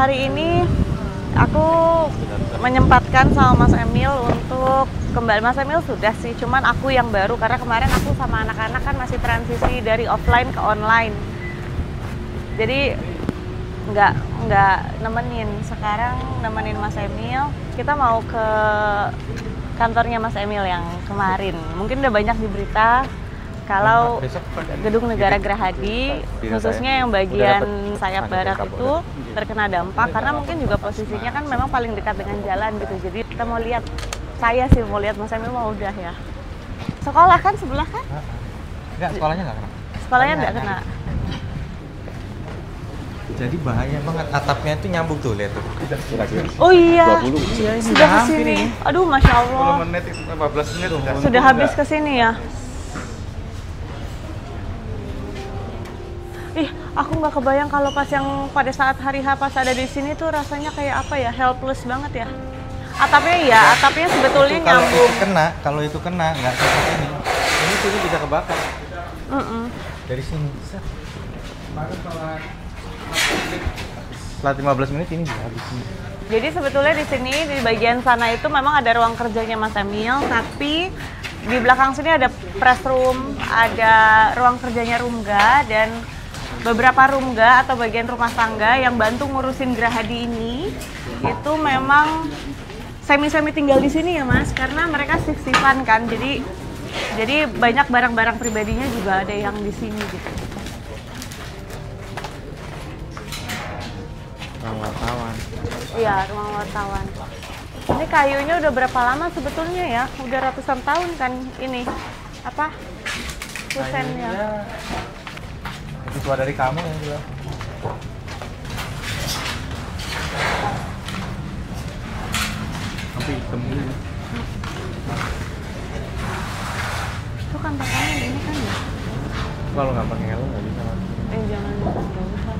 hari ini aku menyempatkan sama Mas Emil untuk kembali. Mas Emil sudah sih, cuman aku yang baru karena kemarin aku sama anak-anak kan masih transisi dari offline ke online. Jadi nggak nemenin. Sekarang nemenin Mas Emil. Kita mau ke kantornya Mas Emil yang kemarin. Mungkin udah banyak di berita kalau Gedung Negara Gerahadi, khususnya yang bagian sayap barat itu terkena dampak karena mungkin juga posisinya kan memang paling dekat dengan jalan gitu. Jadi kita mau lihat, saya sih mau lihat, Mas Emil mau udah ya. Sekolah kan sebelah kan? Enggak, sekolahnya nggak kena. Sekolahnya nggak kena. Jadi bahaya banget, atapnya itu nyambung tuh, lihat tuh. Oh iya, 20. Iya, ini sudah kesini. Aduh, Masya Allah. 10 menit, 15 menit Sudah habis kesini ya. Ih, aku nggak kebayang kalau pas yang pada saat hari H pas ada di sini tuh rasanya kayak apa ya, helpless banget ya. Atapnya ya, atapnya sebetulnya itu, nyambung. kalau itu kena nggak seperti ini. Ini tuh bisa kebakar. Dari sini bisa. Setelah 15 menit ini bisa habis. Jadi sebetulnya di sini di bagian sana itu memang ada ruang kerjanya Mas Emil, tapi di belakang sini ada press room, ada ruang kerjanya Rumga dan beberapa Rumga atau bagian rumah tangga yang bantu ngurusin Gerahadi ini itu memang semi-semi tinggal di sini ya Mas, karena mereka shift-shiftan kan, jadi banyak barang-barang pribadinya juga ada yang di sini gitu. Ruang wartawan. Iya, ruang wartawan. Ini kayunya udah berapa lama sebetulnya ya? Udah ratusan tahun kan ini apa? Kusennya. Lebih tua dari kamu yang bilang. Sampai hitam ini. Itu kan tangannya ini kan ya? Kalau nggak pakai helm nggak bisa. Jangan nggak usah.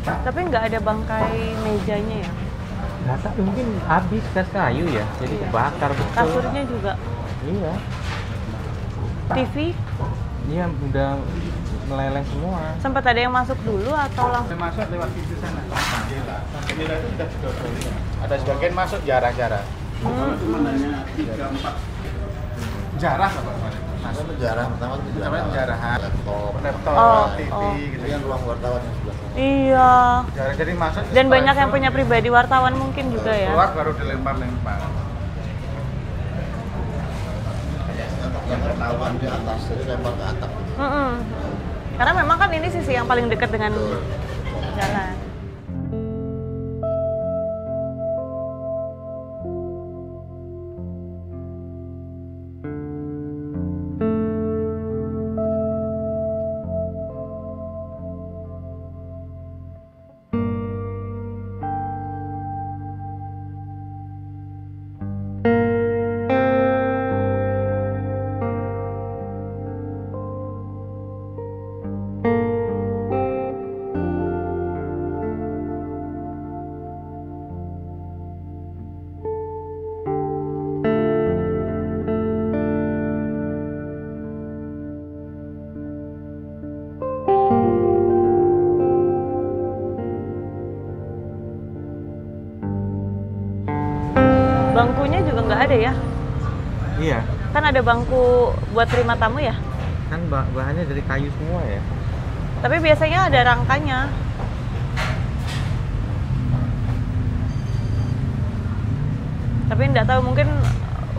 Tapi nggak ada bangkai mejanya ya? Nggak tahu, mungkin habis gas kayu ya, jadi Iya. kebakar betul. Kasurnya juga. Iya. TV Iya, udah meleleh semua. sempat ada yang masuk dulu atau langsung? masuk lewat pintu sana. Jendela itu sudah didodol. Ada sebagian masuk jarah-jarah. Jarah apa Pak? Masuk jarah pertama itu Pertama jarahan. Laptop, Oh, TV oh. gitu. Ini kan ruang wartawan yang sebelah sana. Iya. Jarah jadi masuk. Dan setelah banyak yang itu punya pribadi wartawan mungkin juga ya. keluar baru dilempar-lempar. Yang wartawan di atas, jadi lempar ke atap. Karena memang kan ini sisi yang paling dekat dengan jalan. Bangkunya juga nggak ada ya? Iya, Kan ada bangku buat terima tamu ya? kan bahannya dari kayu semua ya. Tapi biasanya ada rangkanya. Tapi nggak tahu, mungkin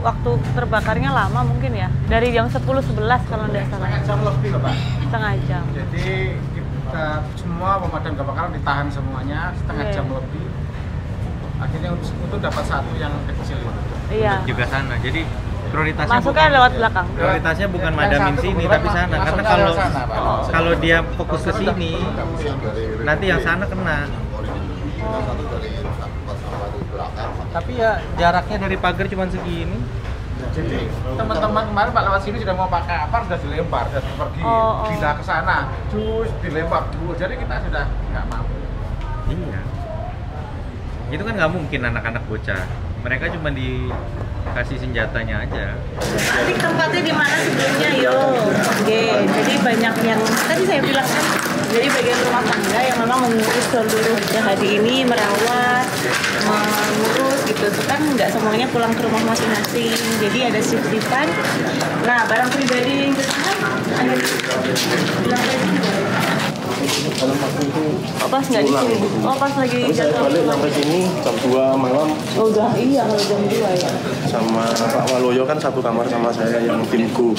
waktu terbakarnya lama mungkin ya. Dari jam 10-11 kalau nggak salah. Setengah jam lebih loh Pak. Setengah jam. Jadi kita semua pemadam kebakaran ditahan semuanya setengah Iya. jam lebih. Akhirnya untuk dapat satu yang kecil itu. Iya. Juga sana. Jadi prioritasnya Masuknya lewat belakang. prioritasnya bukan Yang madamin satu sini kebetulan tapi sana, karena masuknya kalau lewat sana, Pak. kalau dia fokus ke sini nanti yang sana kena. Yang satu dari tempat sampah di belakang. Tapi ya jaraknya dari pagar cuma segini. Jadi teman-teman kemarin Pak lewat sini sudah mau pakai apa sudah dilempar, sudah pergi Oh. pindah ke sana, cus dilempar dulu. Jadi kita sudah nggak mampu. Iya. Itu kan nggak mungkin anak-anak bocah Mereka cuma dikasih senjatanya aja. Nanti tempatnya di mana sebelumnya yo? Oke, jadi banyak yang tadi saya bilang kan, jadi bagian rumah tangga yang memang mengurus seluruh hari ini, merawat, mengurus gitu. Itu kan nggak semuanya pulang ke rumah masing-masing. Jadi ada shift-shiftan. Nah, barang pribadi yang kita ada di bilang Kalau waktu itu oh, pas nggak di sini? Oh, pas lagi saya balik sampai sini jam 2 malam Oh, udah iya kalau jam 2 ya. sama Pak Waloyo kan satu kamar sama saya yang timku.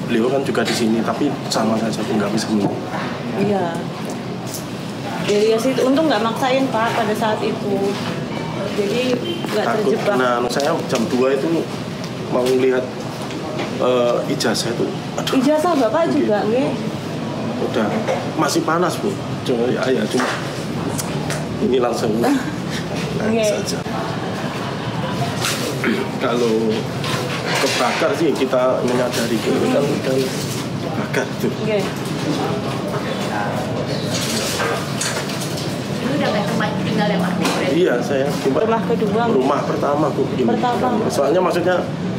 Beliau kan juga di sini tapi sama saja nggak bisa menunggu. Iya. Jadi ya sih untung nggak maksain Pak pada saat itu. Jadi nggak Takut. terjebak. Nah, saya jam 2 itu mau lihat ijazah itu. Aduh, Ijazah Bapak juga nggih? udah masih panas Bu. Cuma ya cuma ini langsung nangis saja. Kalau kebakar sih kita menyadari ini kan kebakar tuh. Oke. Ini udah kayak rumah tinggal ya Pak? Iya, saya coba Rumah kedua. rumah pertama Bu. Ini. Pertama. Soalnya maksudnya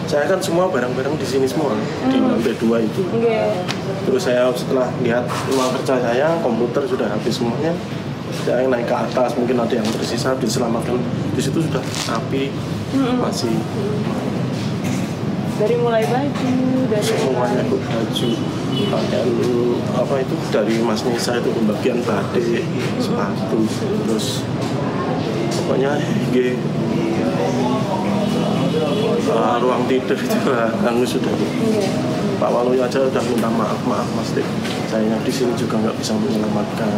saya kan semua barang-barang di sini semua di lantai 2 itu. Oke. Terus saya setelah lihat ruang kerja saya, komputer sudah habis semuanya. Saya naik ke atas, mungkin ada yang tersisa diselamatkan. Di situ sudah api masih Dari mulai baju, dari semuanya itu baju, pakaian apa itu dari Mas Nisa itu pembagian batik, sepatu, terus pokoknya ruang tidur itu hangus sudah. Pak Waloyo aja udah minta maaf Mas Dik, saya di sini juga nggak bisa menyelamatkan.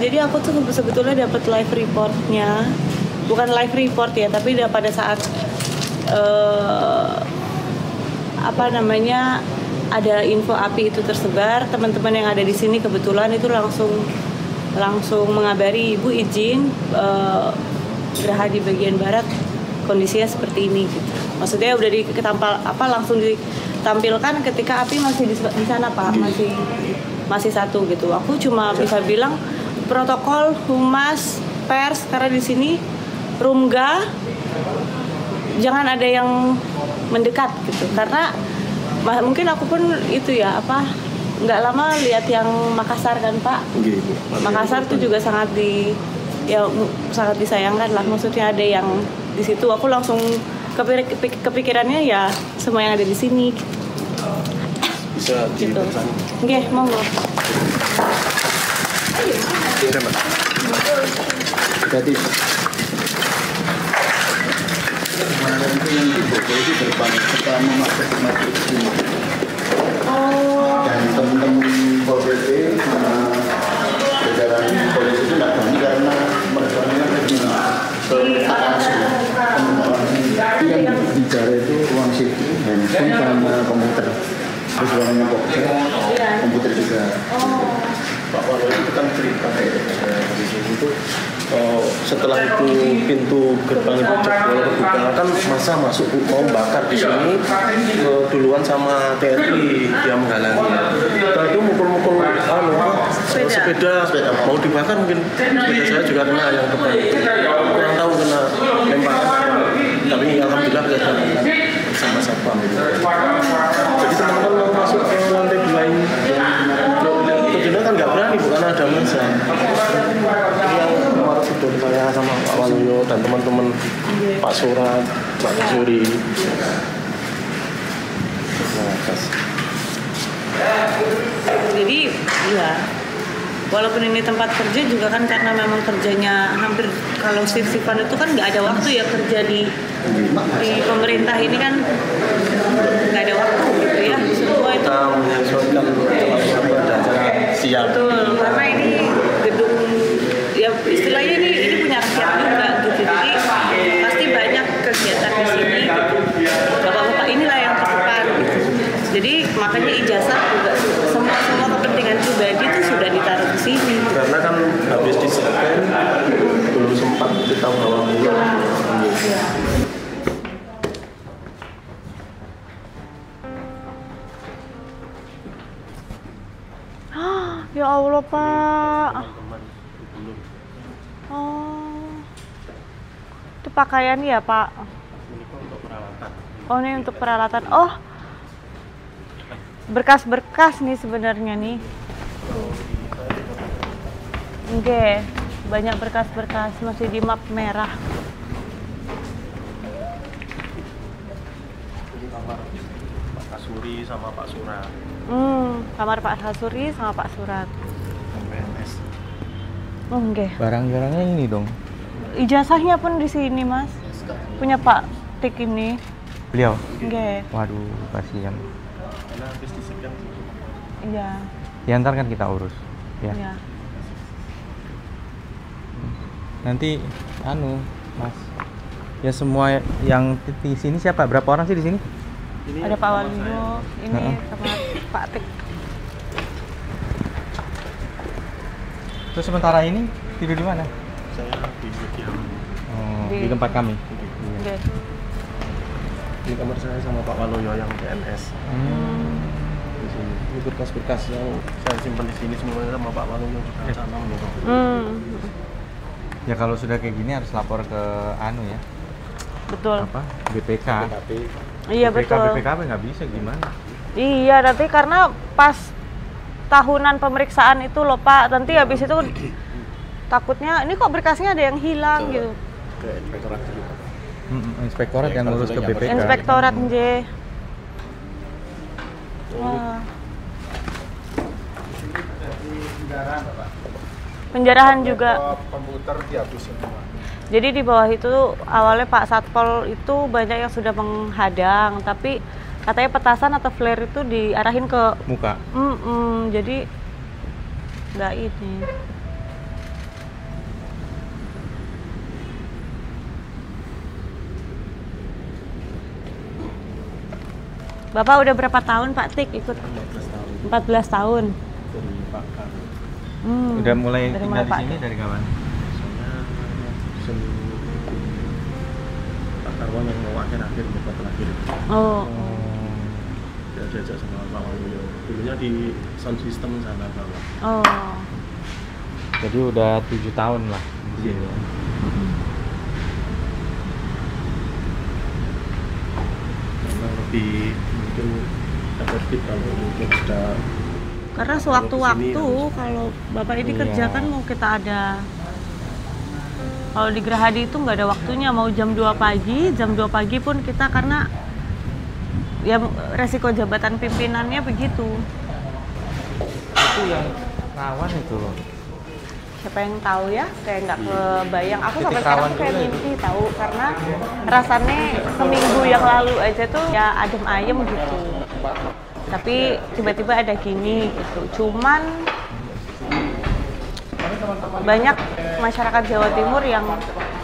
jadi aku tuh sebetulnya dapat live reportnya, bukan live report ya, tapi pada saat ada info api itu tersebar, teman-teman yang ada di sini kebetulan itu langsung mengabari Ibu izin geraha di bagian barat kondisinya seperti ini gitu. Maksudnya udah langsung ditampilkan ketika api masih di sana Pak, masih satu gitu. Aku cuma bisa bilang protokol humas pers karena di sini Rumga jangan ada yang mendekat gitu, karena mungkin aku pun itu ya nggak lama lihat yang Makassar kan Pak. Makassar itu juga sangat disayangkan lah, maksudnya ada yang di situ. Aku langsung kepikirannya ya semua yang ada di sini Bisa gitu. dipesan. Oke, monggo. Jadi kemarin itu yang dibobol itu gerbang setelah masuk sini. Dan teman-teman Pol PP sama jajaran polisi itu tidak berani karena mereka yang bicara itu ruang situ, handphone sama komputer. Terus ruangnya komputer juga. Pak Waloyo itu kan cerita di sini itu setelah itu pintu gerbang itu jebol kebuka kan masa masuk mau bakar di sini duluan sama TNI dia menghalangi. Setelah itu mukul-mukul sepeda mau dibakar, mungkin sepeda saya juga kena yang depan, kurang tahu kena lemparan, tapi alhamdulillah kita sama satpam. Jadi teman-teman mau masuk ke lantai 2 ini tentunya kan nggak berani, bukan ada masa. Ini yang kemarin betul saya sama Pak Waloyo dan teman-teman Pak Surat, Pak Suri. Jadi ya walaupun ini tempat kerja juga kan, karena memang kerjanya hampir kalau shift-shiftan itu kan nggak ada waktu ya kerja di pemerintah ini kan nggak ada waktu gitu ya, semua itu Kita menyesuaikan dan siap. betul, karena ini gedung ya istilahnya ini punya rakyat juga gitu, jadi pasti banyak kegiatan di sini gitu. Bapak-bapak inilah yang terdepan gitu. Jadi makanya ijazah juga semua kepentingan pribadi itu sudah ditaruh di sini. Karena kan habis disegel belum sempat kita bawa pulang. Ya Allah Pak. Oh, itu pakaian ya Pak? Ini kok untuk peralatan. Oh ini untuk peralatan. Oh berkas-berkas nih sebenarnya nih. Oke, banyak berkas-berkas masih di map merah. Ini kamar Pak Kasuri sama Pak Surat. Kamar Pak Kasuri sama Pak Surat. Dan PNS. Oke. Barang-barangnya ini dong. Ijazahnya pun di sini Mas. Punya Pak Tik ini. Beliau. Oke. Waduh, kasihan. Karena habis disekian. Iya. Ya ntar kan kita urus. Ya. Iya. Nanti Mas. Ya semua yang di sini siapa? Berapa orang sih di sini? Ini Ada Pak kamar Waluyo, saya. ini sama Pak Tik. Terus sementara ini tidur di mana? Saya di bagian Oh, Di- di tempat kami. Oke. ini kamar saya sama Pak Waluyo yang PNS. Di sini. Ini berkas-berkas yang saya simpan di sini semuanya sama Pak Waluyo juga sana gitu. Ya kalau sudah kayak gini harus lapor ke ya. Betul. Apa? BPK. Tapi Iya BPK, betul. BPKB nggak bisa gimana? Iya, nanti karena pas tahunan pemeriksaan itu loh Pak, nanti habis itu takutnya ini kok berkasnya ada yang hilang gitu. ke inspektorat juga. Inspektorat yang ngurus ke BPK. Inspektorat Nj. Wah. Kendaraan Pak. Penjarahan juga. Komputer dihabisin semua. Jadi di bawah itu awalnya Pak Satpol itu banyak yang sudah menghadang, tapi katanya petasan atau flare itu diarahin ke Muka. jadi nggak ini. Bapak udah berapa tahun Pak Tik ikut? 14 tahun 14 tahun. dari Pak Kar. Udah mulai Dari tinggal di Pak sini Tik. dari kapan? Saya Pak Karwan yang mau akhir bukan terakhir. Oh. Dia diajak sama Pak Waluyo. Dulunya di sound system sana bawah. Oh. Jadi udah 7 tahun lah di sini. Karena lebih mungkin efektif kalau mungkin ada Karena sewaktu-waktu Kalau di sini kalau Bapak ini Iya. kerja kan mau kita ada. Kalau di Gerahadi itu nggak ada waktunya, mau jam 2 pagi pun kita karena ya resiko jabatan pimpinannya begitu. Itu yang rawan itu loh. Siapa yang tahu ya, kayak nggak kebayang. Aku Titik sampai sekarang rawan tuh kayak juga itu. mimpi tahu karena rasanya seminggu yang lalu aja tuh ya adem ayem gitu. Tapi tiba-tiba ada gini gitu. Cuman banyak masyarakat Jawa Timur yang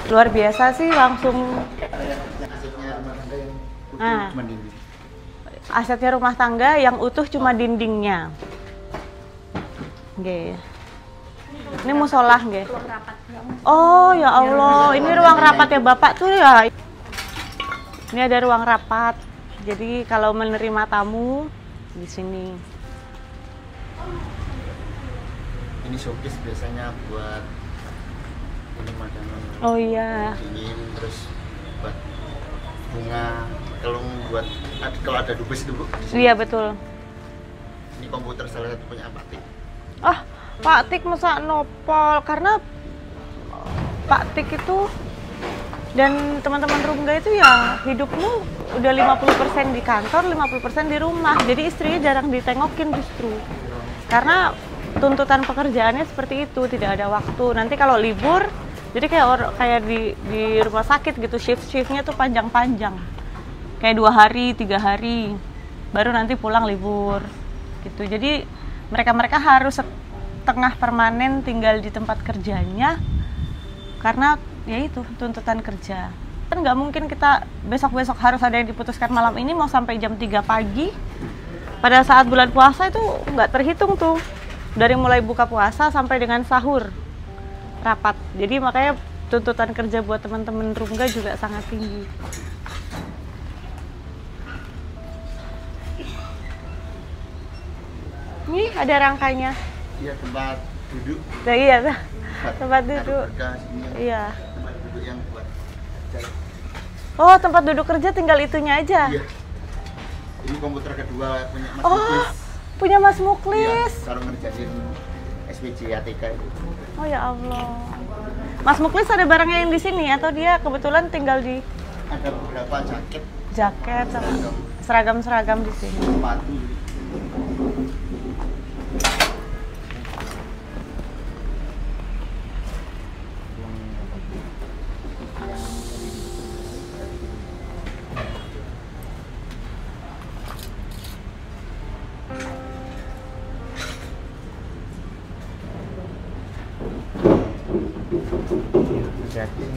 luar biasa sih langsung. Nah, asetnya rumah tangga yang utuh cuma dindingnya. Oke. Ini musola nggih. Oh ya Allah, ini ruang rapat ya Bapak tuh ya. Ini ada ruang rapat. Jadi kalau menerima tamu di sini. Ini showcase biasanya buat ini makanan Oh iya. dingin, terus buat bunga, kalau ada dubes itu Bu. Iya betul. Ini komputer salah satu punya Pak Tik. Ah, Pak Tik masa nopol karena Pak Tik itu dan teman-teman Rumga itu ya hidupmu udah 50% di kantor, 50% di rumah. Jadi istrinya jarang ditengokin justru. Karena tuntutan pekerjaannya seperti itu, tidak ada waktu. Nanti kalau libur, jadi kayak di rumah sakit gitu, shiftnya tuh panjang-panjang. Kayak 2 hari, 3 hari, baru nanti pulang libur gitu. Jadi mereka harus setengah permanen tinggal di tempat kerjanya karena ya itu tuntutan kerja. Kan nggak mungkin kita besok-besok harus ada yang diputuskan malam ini mau sampai jam 3 pagi. Pada saat bulan puasa itu nggak terhitung tuh. Dari mulai buka puasa sampai dengan sahur rapat. Jadi makanya tuntutan kerja buat teman-teman Rumga juga sangat tinggi. Nih ada rangkanya. Iya, tempat duduk. Nah, iya, tempat Taruh duduk. berkas ini, Iya. tempat duduk yang buat kerja. Oh, tempat duduk kerja tinggal itunya aja. Iya. Ini komputer kedua punya Mas Oh, Muklis. punya Mas Iya, Muklis. kalau ngerjain SPJ ATK itu. Oh ya Allah. Mas Muklis ada barangnya yang di sini atau dia kebetulan tinggal di Ada beberapa jaket sama seragam-seragam di sini. sepatu. Hati-hati.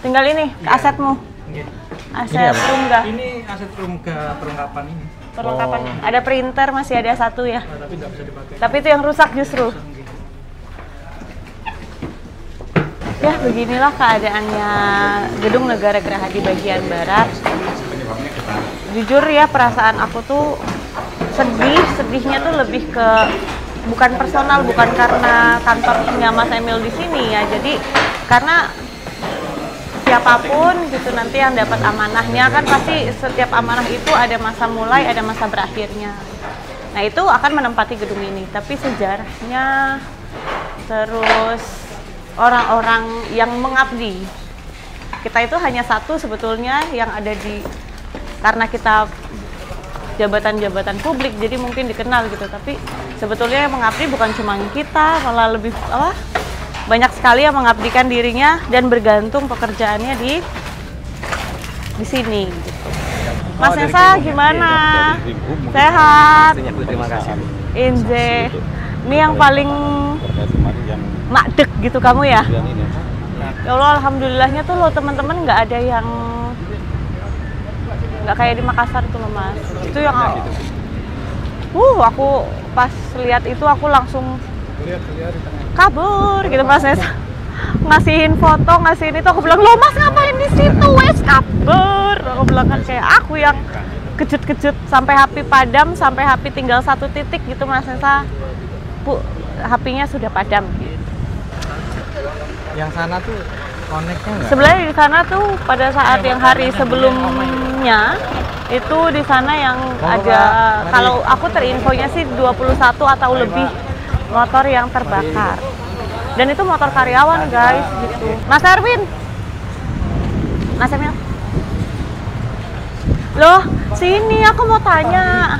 Tinggal ini, asetmu. Aset apa? room nggak? Ini aset room ke perlengkapan ini. Perlengkapan. Ada printer masih ada satu ya. Tapi nggak bisa dipakai. Tapi itu yang rusak justru. Ya, beginilah keadaannya Gedung Negara Gerahadi bagian barat. Jujur ya, perasaan aku tuh sedihnya tuh lebih ke bukan personal, bukan karena kantornya Mas Emil di sini ya. Jadi karena siapapun gitu nanti yang dapat amanahnya kan pasti setiap amanah itu ada masa mulai, ada masa berakhirnya. Nah, itu akan menempati gedung ini, tapi sejarahnya terus orang-orang yang mengabdi. Kita itu hanya satu sebetulnya yang ada di, karena kita jabatan-jabatan publik jadi mungkin dikenal gitu, tapi sebetulnya yang mengabdi bukan cuma kita, malah lebih banyak sekali yang mengabdikan dirinya dan bergantung pekerjaannya di sini gitu. Mas Nesa gimana? Sehat? Terima kasih. Inje. Ini yang paling makdek gitu kamu ya? Ya Allah, alhamdulillahnya tuh lo teman-teman nggak ada yang nggak kayak di Makassar tuh loh Mas. Itu yang aku pas lihat itu aku langsung kabur gitu Mas Nesa. Ngasihin foto, ngasihin itu, aku bilang, "Lo Mas ngapain di situ? Wes kabur." Aku bilang kan kayak aku yang kejut-kejut sampai HP padam, sampai HP tinggal 1 titik gitu Mas Nesa. Bu, HP-nya sudah padam gitu. Yang sana tuh connect-nya nggak? Sebenarnya di sana tuh pada saat yang hari sebelumnya itu di sana yang ada, kalau aku terinfonya sih 21 atau lebih motor yang terbakar. Dan itu motor karyawan guys gitu. Mas Erwin, Mas Emil, loh sini aku mau tanya.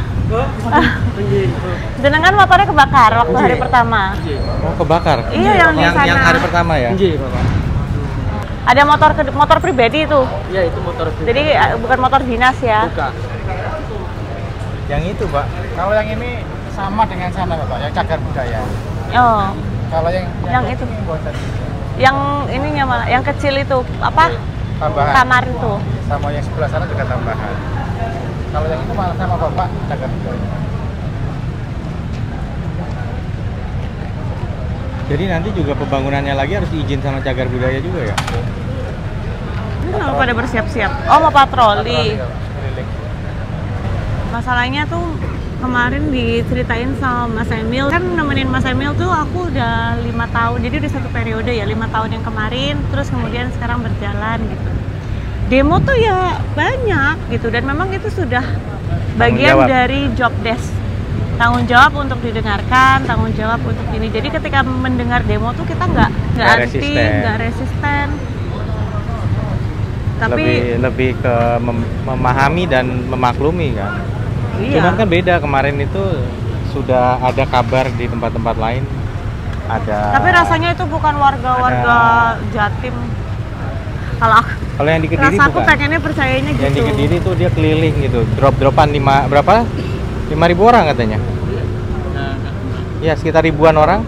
Jenengan motornya kebakar waktu hari pertama. Oh, kebakar? Iya, yang di sana. Yang hari pertama ya? Ada motor pribadi itu. Iya, itu motor pribadi. Jadi bukan motor dinas ya. Bukan. Yang itu, Pak. Kalau yang ini sama dengan sana Bapak, yang cagar budaya. Oh, Kalau yang itu. ini buatan Yang ininya malah, yang kecil itu apa? tambahan. Kamar itu. Sama yang sebelah sana juga tambahan. Kalau yang itu malah sama Bapak cagar budaya. Jadi nanti juga pembangunannya lagi harus diizin sama cagar budaya juga ya? Ini kenapa pada bersiap-siap? Oh, mau patroli. Keliling. Masalahnya tuh kemarin diceritain sama Mas Emil, kan nemenin Mas Emil tuh aku udah 5 tahun, jadi udah satu periode ya, 5 tahun yang kemarin, terus kemudian sekarang berjalan gitu. Demo tuh ya banyak gitu, dan memang itu sudah bagian jawab dari job desk. Tanggung jawab untuk didengarkan, tanggung jawab untuk ini. Jadi ketika mendengar demo tuh kita nggak anti, nggak resisten. Tapi lebih ke memahami dan memaklumi kan. iya. Cuman kan beda, kemarin itu sudah ada kabar di tempat-tempat lain. Ada. Tapi rasanya itu bukan warga-warga Jatim. Kalau yang di Kediri rasa aku bukan. pengennya percayanya gitu. Yang di Kediri itu dia keliling gitu, drop-dropan berapa? 5.000 orang katanya. Ya, sekitar ribuan orang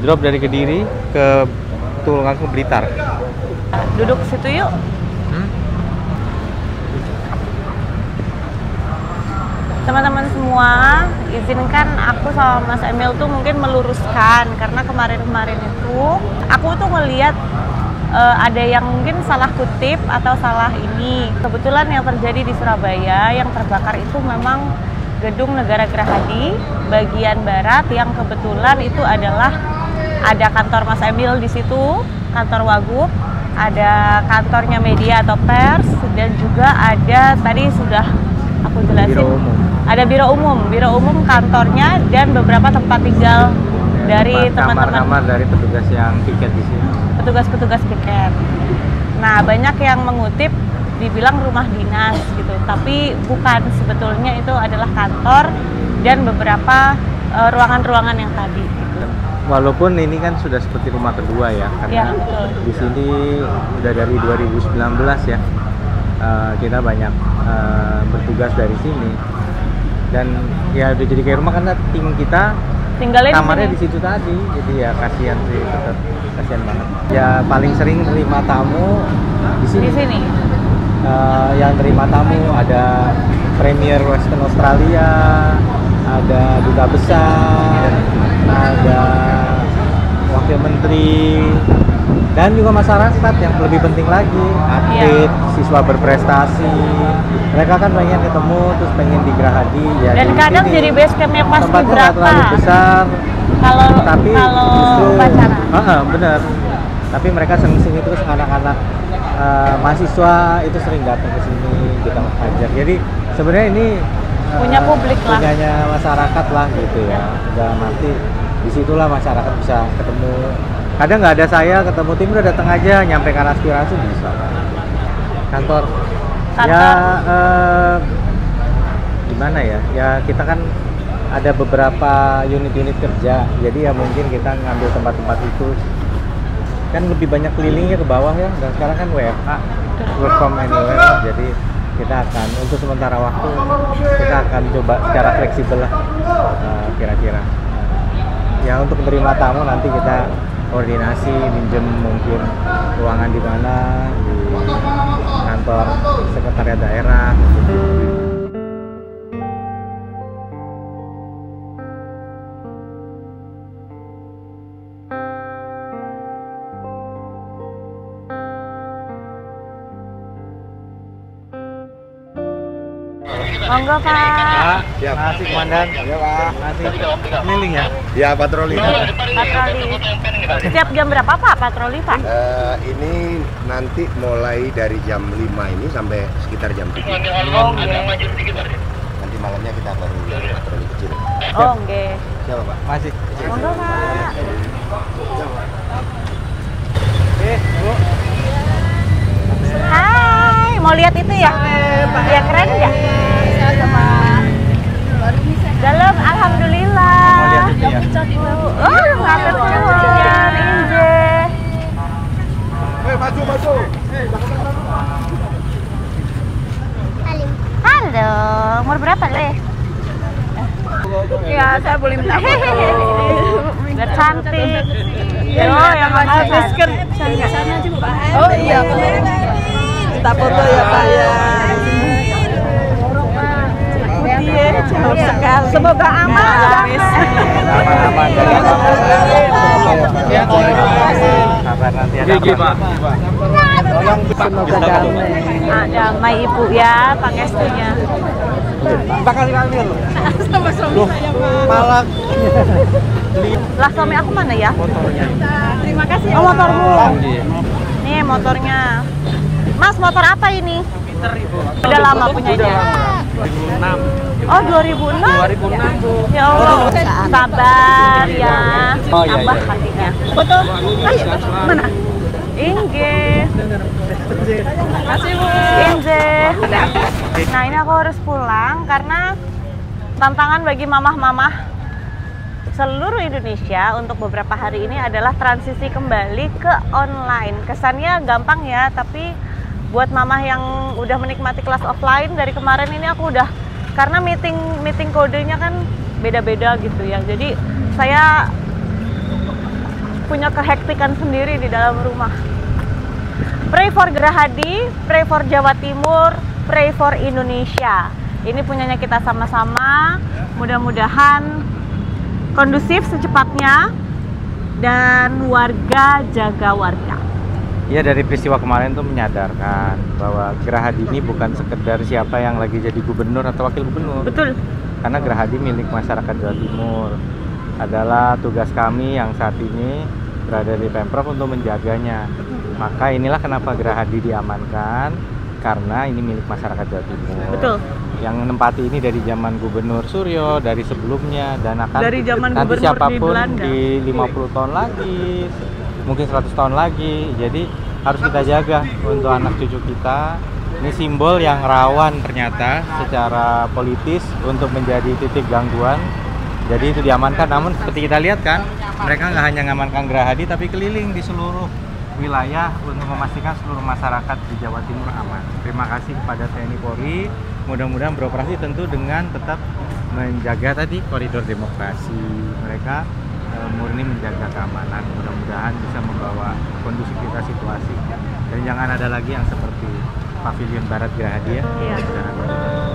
drop dari Kediri ke langsung Blitar. Duduk situ yuk. Teman-teman semua, izinkan aku sama Mas Emil tuh mungkin meluruskan, karena kemarin-kemarin itu aku tuh ngelihat ada yang mungkin salah kutip atau salah ini. Kebetulan yang terjadi di Surabaya yang terbakar itu memang Gedung Negara Gerahadi bagian barat, yang kebetulan itu adalah ada kantor Mas Emil di situ, kantor Wagub, ada kantornya media atau pers, dan juga ada tadi sudah aku jelasin. Biro umum. Ada biro umum kantornya dan beberapa tempat tinggal dari teman-teman. Kamar-kamar dari petugas yang piket di sini. Petugas-petugas piket. Nah, banyak yang mengutip dibilang rumah dinas gitu, tapi bukan, sebetulnya itu adalah kantor dan beberapa ruangan-ruangan yang tadi gitu. Walaupun ini kan sudah seperti rumah kedua ya, karena Ya, betul. di sini udah dari 2019 ya, kita banyak bertugas dari sini, dan ya udah jadi kayak rumah karena tim kita Tinggalnya kamarnya di di situ tadi, jadi ya kasihan sih, tetap kasihan banget. Ya paling sering terima tamu di sini. Di sini. Yang terima tamu ada Premier Western Australia, ada duta besar, ada wakil menteri, dan juga masyarakat yang lebih penting lagi, atlet, siswa berprestasi. Mereka kan pengen ketemu, terus pengen di Gerahadi ya. Dan kadang jadi base campnya pas tempatnya nggak berapa terlalu besar, tapi kalau justru upacara. bener. Tapi mereka sering sini, terus anak-anak mahasiswa itu sering datang ke sini, kita ajak. Jadi sebenarnya ini Punya publik lah. punyanya masyarakat lah gitu ya. Dalam arti disitulah masyarakat bisa ketemu. Kadang nggak ada saya, ketemu tim udah datang aja, nyampaikan aspirasi bisa. Kantor. Ya gimana ya? Ya kita kan ada beberapa unit-unit kerja, jadi ya mungkin kita ngambil tempat-tempat itu. Kan lebih banyak kelilingnya ke bawah ya, dan sekarang kan WFH, work from anywhere, jadi kita akan untuk sementara waktu kita akan coba secara fleksibel lah, kira-kira. Ya untuk menerima tamu nanti kita koordinasi, minjem mungkin ruangan di mana, di kantor sekretariat daerah. Monggo Pak. Siap. Masih komandan. Ya Pak. Masih keliling ya? Ya, patroli. Patroli. Setiap jam berapa Pak patroli Pak? Ini nanti mulai dari jam 5 ini sampai sekitar jam 7. Oh, Nanti malamnya kita baru patroli kecil. oh nggih. Siapa Pak? Masih. Monggo Pak. Bu. Hai, mau lihat itu ya? Ya keren ya? Dalam, alhamdulillah. Mau lihat itu ya? Oh, ngatur keluar, Inje. Maju. Halo, umur berapa Le? Ya, saya boleh minta Udah cantik. Yo, yang mana masker. Sana aja Pak. Oh iya, minta foto ya Pak ya. Jauh sekali. Semoga aman. Aman-aman. Ya, kabar nanti ada. Pak. Tolong semoga damai. damai Ibu ya, pangestunya. Bakal diambil. Sama-sama saya Pak. Malah Lah suami aku mana ya? motornya. Terima kasih. Oh, motormu. Iya. Nih motornya. Mas, motor apa ini? Udah lama punyanya. 2006. Oh, 2006? 2006 Bu. Ya Allah, sabar ya. Oh, iya, Tambah iya. hatinya. Foto. Ayo, mana? Inge. Kasih Bu. Inge. Nah, ini aku harus pulang karena tantangan bagi mamah-mamah seluruh Indonesia untuk beberapa hari ini adalah transisi kembali ke online. Kesannya gampang ya, tapi buat mamah yang udah menikmati kelas offline dari kemarin ini aku udah, karena meeting kodenya kan beda-beda gitu ya. Jadi saya punya kehektikan sendiri di dalam rumah. Pray for Gerahadi, pray for Jawa Timur, pray for Indonesia. Ini punyanya kita sama-sama. Mudah-mudahan kondusif secepatnya dan warga jaga warga. Iya, dari peristiwa kemarin tuh menyadarkan bahwa Gerahadi ini bukan sekedar siapa yang lagi jadi gubernur atau wakil gubernur. Betul. Karena Gerahadi milik masyarakat Jawa Timur. adalah tugas kami yang saat ini berada di Pemprov untuk menjaganya. Maka inilah kenapa Gerahadi diamankan, karena ini milik masyarakat Jawa Timur. Betul. Yang menempati ini dari zaman Gubernur Suryo, dari sebelumnya, dan akan Dari zaman nanti gubernur siapapun di Belanda. di 50 tahun lagi, mungkin 100 tahun lagi. Jadi harus kita jaga untuk anak cucu kita. Ini simbol yang rawan ternyata secara politis untuk menjadi titik gangguan. Jadi itu diamankan. Namun seperti kita lihat kan, mereka nggak hanya mengamankan Gerahadi, tapi keliling di seluruh wilayah untuk memastikan seluruh masyarakat di Jawa Timur aman. Terima kasih kepada TNI Polri. Mudah-mudahan beroperasi tentu dengan tetap menjaga tadi koridor demokrasi. Mereka murni menjaga keamanan. Mudah-mudahan bisa membawa kondusivitas situasi. Dan jangan ada lagi yang seperti Pavilion Barat Gerahadi ya. Iya. Jangan.